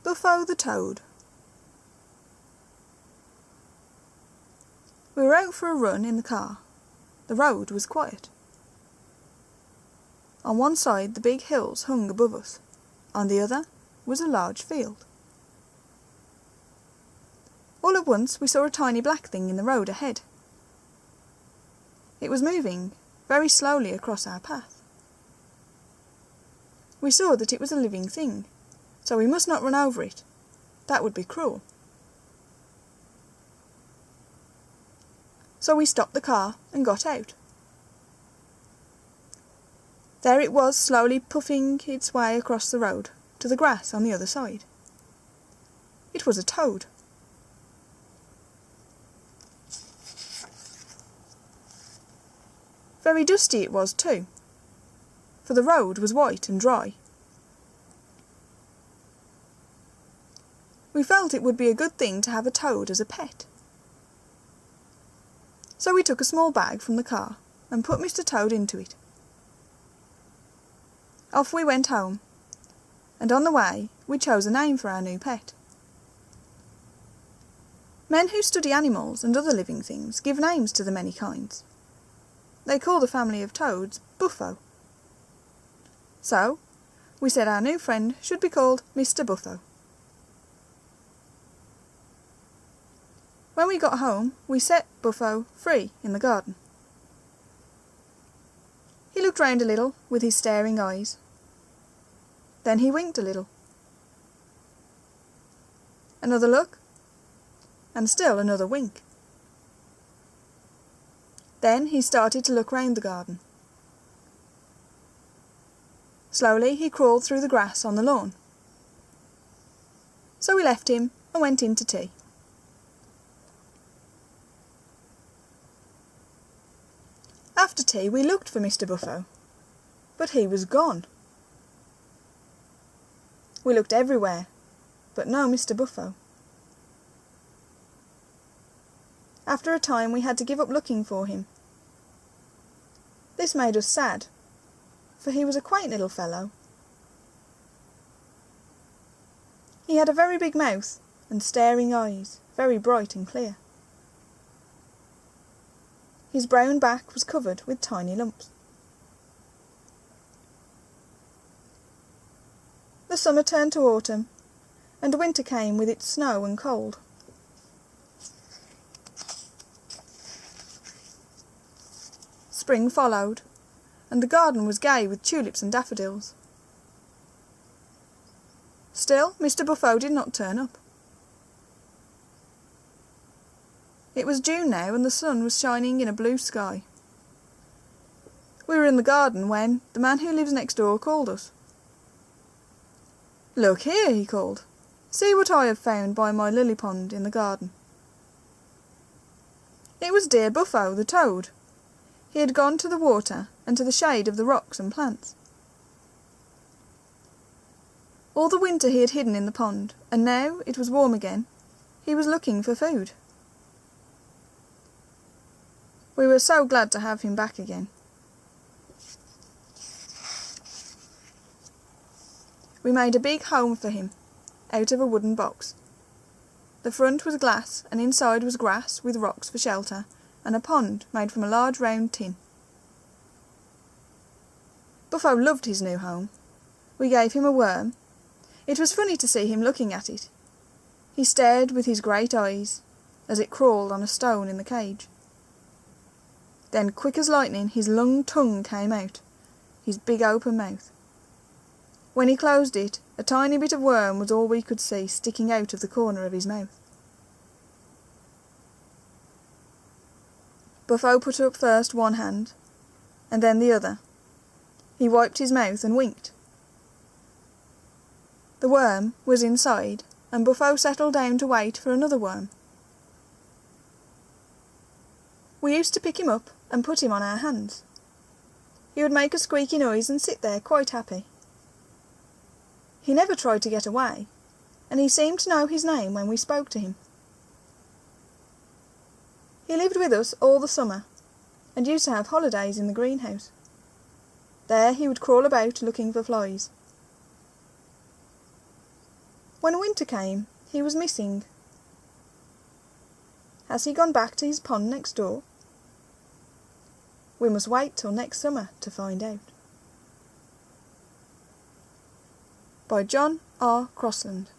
Bufo the Toad. We were out for a run in the car. The road was quiet. On one side the big hills hung above us, on the other was a large field. All at once we saw a tiny black thing in the road ahead. It was moving very slowly across our path. We saw that it was a living thing, so we must not run over it. That would be cruel. So we stopped the car and got out. There it was, slowly puffing its way across the road to the grass on the other side. It was a toad. Very dusty it was too, for the road was white and dry. We felt it would be a good thing to have a toad as a pet. So we took a small bag from the car and put Mr. Toad into it. Off we went home, and on the way we chose a name for our new pet. Men who study animals and other living things give names to the many kinds. They call the family of toads Bufo. So, we said our new friend should be called Mr. Bufo. When we got home, we set Bufo free in the garden. He looked round a little with his staring eyes. Then he winked a little. Another look, and still another wink. Then he started to look round the garden. Slowly he crawled through the grass on the lawn. So we left him and went in to tea. After tea we looked for Mr. Bufo, but he was gone. We looked everywhere, but no Mr. Bufo. After a time we had to give up looking for him. This made us sad, for he was a quaint little fellow. He had a very big mouth and staring eyes, very bright and clear. His brown back was covered with tiny lumps. The summer turned to autumn, and winter came with its snow and cold. Spring followed, and the garden was gay with tulips and daffodils. Still, Mr. Bufo did not turn up. It was June now, and the sun was shining in a blue sky. We were in the garden when the man who lives next door called us. "Look here," he called. "See what I have found by my lily pond in the garden." It was dear Bufo the toad. He had gone to the water and to the shade of the rocks and plants. All the winter he had hidden in the pond, and now it was warm again. He was looking for food. We were so glad to have him back again. We made a big home for him, out of a wooden box. The front was glass, and inside was grass with rocks for shelter, and a pond made from a large round tin. Bufo loved his new home. We gave him a worm. It was funny to see him looking at it. He stared with his great eyes as it crawled on a stone in the cage. Then, quick as lightning, his long tongue came out, his big open mouth. When he closed it, a tiny bit of worm was all we could see sticking out of the corner of his mouth. Bufo put up first one hand, and then the other. He wiped his mouth and winked. The worm was inside, and Bufo settled down to wait for another worm. We used to pick him up and put him on our hands. He would make a squeaky noise and sit there quite happy. He never tried to get away, and he seemed to know his name when we spoke to him. He lived with us all the summer, and used to have holidays in the greenhouse. There he would crawl about looking for flies. When winter came, he was missing. Has he gone back to his pond next door? We must wait till next summer to find out. By John R. Crossland.